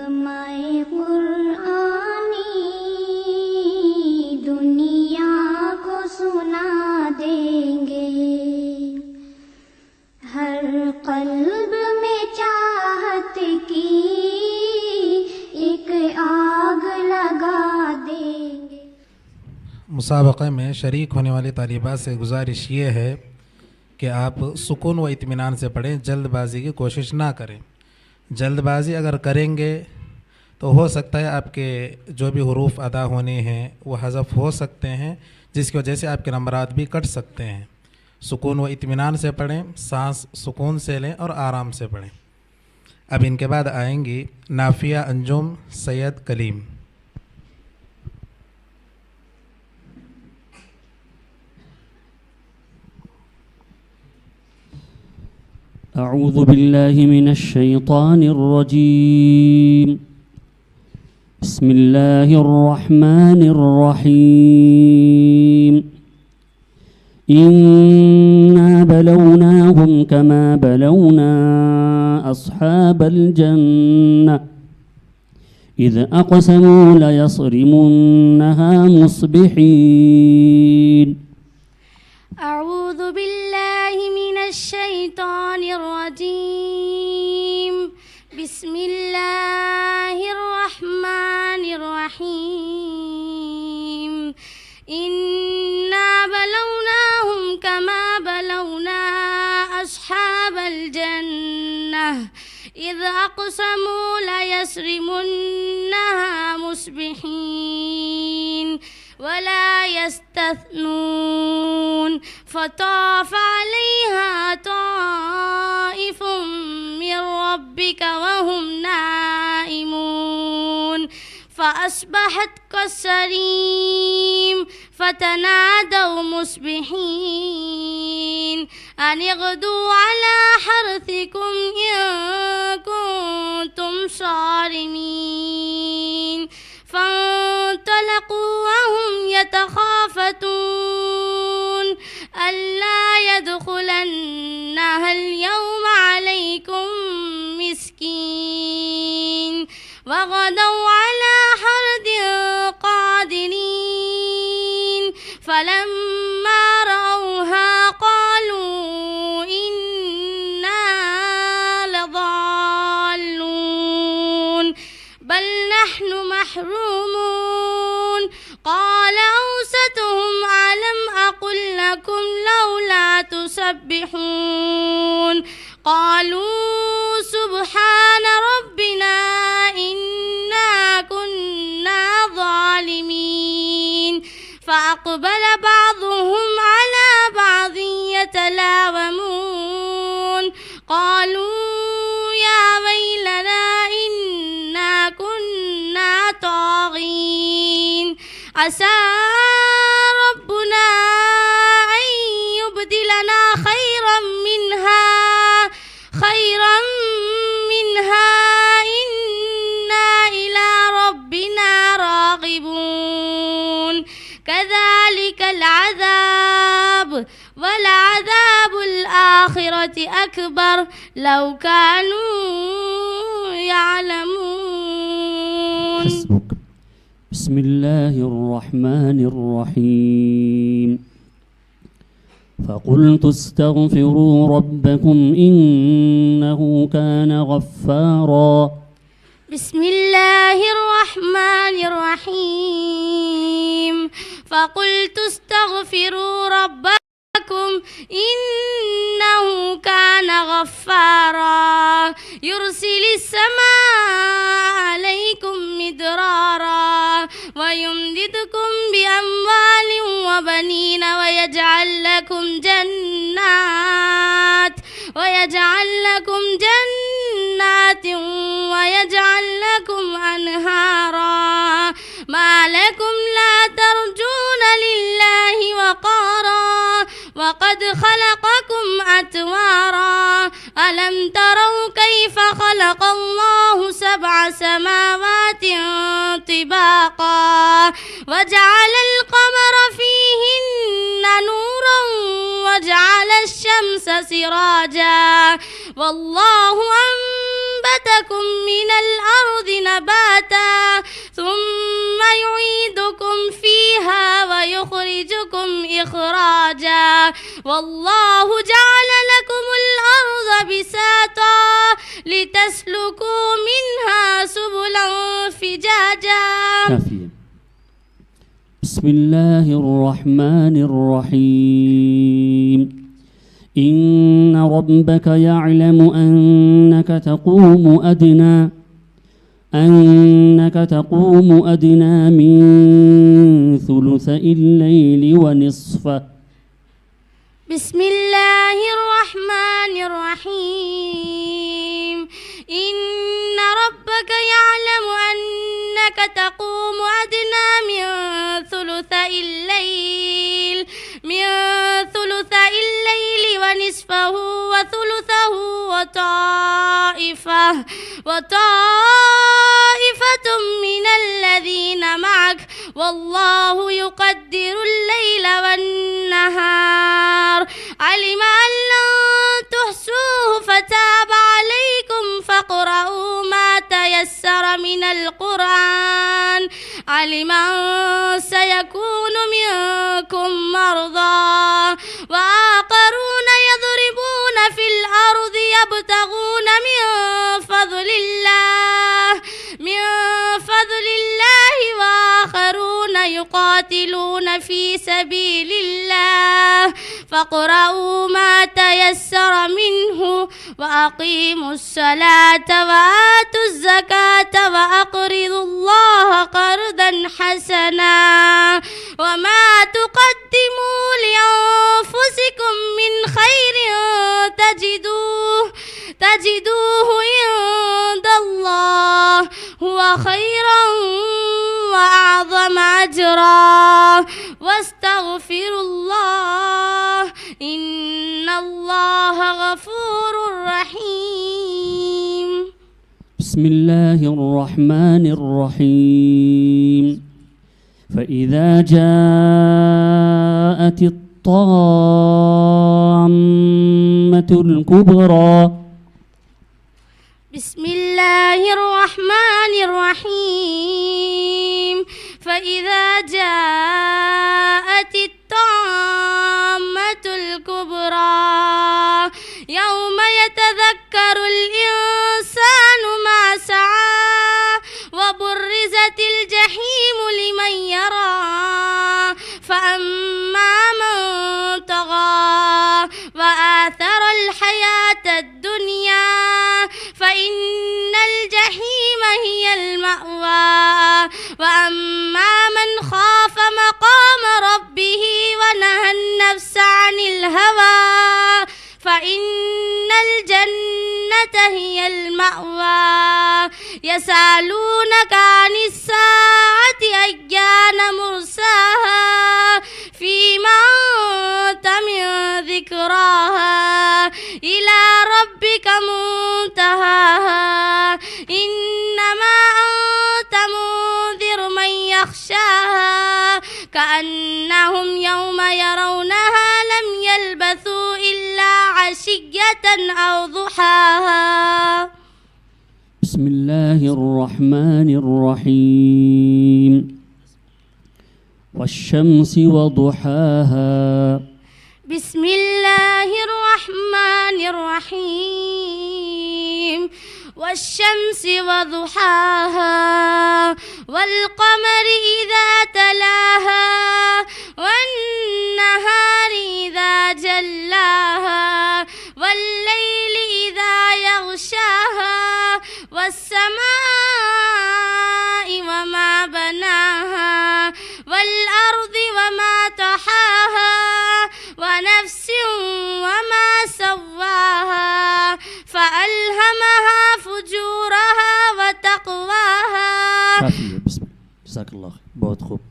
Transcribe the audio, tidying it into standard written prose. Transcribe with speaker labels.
Speaker 1: नग़्माए कुरानी दुनिया को सुना देंगे। हर क़ल्ब में चाहत की एक आग लगा देंगे।
Speaker 2: मुसाबक़े में शरीक होने वाली तालिबात से गुजारिश ये है कि आप सुकून व इत्मीनान से पढ़ें, जल्दबाजी की कोशिश ना करें। जल्दबाजी अगर करेंगे तो हो सकता है आपके जो भी हुरूफ अदा होने हैं वो हज़फ हो सकते हैं, जिसकी वजह से आपके नंबरात भी कट सकते हैं। सुकून व इत्मीनान से पढ़ें, सांस सुकून से लें और आराम से पढ़ें। अब इनके बाद आएंगी नाफिया अंजुम सैयद कलीम।
Speaker 3: अऊज़ु बिल्लाहि मिनश्शैतानिर्रजीम। बिस्मिल्लाहिर्रहमानिर्रहीम। इन्ना बलौनाहुम कमा बलौना अस्हाबल जन्नह इज़ अक़समू लयस्रिमुन्नहा मुस्बिहीन।
Speaker 1: अऊज़ु बिल्लाहि मिनश्शैतानिर्रजीम। बिस्मिल्लाहिर्रहमानिर्रहीम। इन्ना बलौनाहुम कमा बलौना अस्हाबल जन्नह इज़ अक़समू लयस्रिमुन्नहा मुस्बिहीन वला यस्तथनून फताफ़ अलैहा ताइफ़ुम मिन रब्बिका वहुम नाइमून फ़अस्बहत कस्सरीम फ़तनादौ मुस्बिहीन अन इग़दू अला हर्थिकुम इन कुंतुम सारिमीन फ़अंतलक़ू वहुम यतख़ाफ़तून अल्ला यदख़ुलन्नहा अल-यौम अलैकुम मिस्कीन वग़दौ अला हर्दिन क़ादिरीन फलम्मा रअौहा क़ालू इन्ना लज़ाल्लून बल नहनु महरूमून क़ाल औसतुहुम अलम अक़ुल लकुम लौला तुसब्बिहून क़ालू सुब्हान रब्बिना इन्ना कुन्ना ज़ालिमीन फ़अक़बल बअज़ुहुम अला बअज़िन यतलावमून क़ालू या वैलना इन्ना कुन्ना ताग़ीन असा रब्बुना अन युबदिलना खैरम मिन्हा इन्ना इला रब्बिना राग़िबून कज़ालिकल अज़ाब वलअज़ाबुल आखिरति अकबर लौ कानू यअलमून।
Speaker 3: हस्बुक। बिस्मिल्लाहिर्रहमानिर्रहीम। फ़क़ुल्तु इस्तग़फ़िरू रब्बकुम इन्नहु कान गफ़्फ़ारा।
Speaker 1: बिस्मिल्लाहिर्रहमानिर्रहीम। फ़क़ुल्तु इस्तग़फ़िरू रब्बकुम इन्नहु कान गफ़्फ़ारा युरसिलिस समाअ अलैकुम मिदरारा वयुमदिदकुम बिअम्वालिन वबनीन वयजअल लकुम जन्नात वयजअल लकुम अनहारा मा लकुम ला तर्जून लिल्लाहि वक़ारा वक़द खलक़कुम अतवारा अलम तरौ कैफ़ खलक़ल्लाहु सबअ समावातिन तिबाक़ा वजअलल क़मर फ़ीहिन्न नूरन वजअलश शम्स सिराजा वल्लाहु अम्बतकुम मिनल अर्दि نباتا ثم يعيدكم فيها ويخرجكم إخراجا والله جعل لكم الأرض بساطا لتسلكوا منها سبلا فجاجا.
Speaker 3: كافية. بسم الله الرحمن الرحيم. إن ربك يعلم أنك تقوم أدنى من ثلثي الليل ونصفه.
Speaker 1: بسم الله الرحمن الرحيم. إن ربك يعلم أنك تقوم أدنى من ثلثي الليل ونصفه وثلثه وطائفة من الذين معك والله يقدر الليل والنهار علم أن لن تحصوه فتاب عليكم فاقرؤوا ما تيسر من القرآن علم أن سيكون منكم مرضى وآخرون يضربون في الأرض يبتغون من فضل الله وآخرون يقاتلون في سبيل الله فاقرؤوا ما تيسر منه وأقيموا الصلاة وآتوا الزكاة وأقرضوا الله قرضا حسنا وما تقدموا لأنفسكم من خير تجدوه عند الله هو خيرا وأعظم أجرا واستغفروا الله إن الله غفور رحيم.
Speaker 3: بسم الله الرحمن الرحيم. فإذا جاءت الطامة الكبرى.
Speaker 1: بسم الله الرحمن الرحيم. فإذا جاءت الطامة الكبرى يوم يتذكر الإنسان ما سعى وبرزت الجحيم لمن يرى فأما من طغى وآثر الحياة الدنيا فإن الجحيم هي المأوى وأما من خاف مقام ربه ونهى النفس عن الهوى فإن الجنة هي المأوى. يسألونك عن الساعة أيان مرساها فيما أنت من ذكراها إلى ربك منتهاها إنما أنت منذر من يخشاها كأنهم يوم يرونها لم يلبثوا إلا عشية أو ضحاها.
Speaker 3: بسم الله الرحمن الرحيم. والشمس وضحاها.
Speaker 1: بسم الله الرحمن الرحيم. والشمس وضحاها والقمر إذا تلاها والنهار إذا جلاها والليل إذا يغشاها والسماء وما بناها والأرض وما طحاها ونفس وما سواها فألهمها فجورها وتقواها.
Speaker 3: काफी है. बिस्मिल्लाह. जज़ाकल्लाह. बहुत खूब.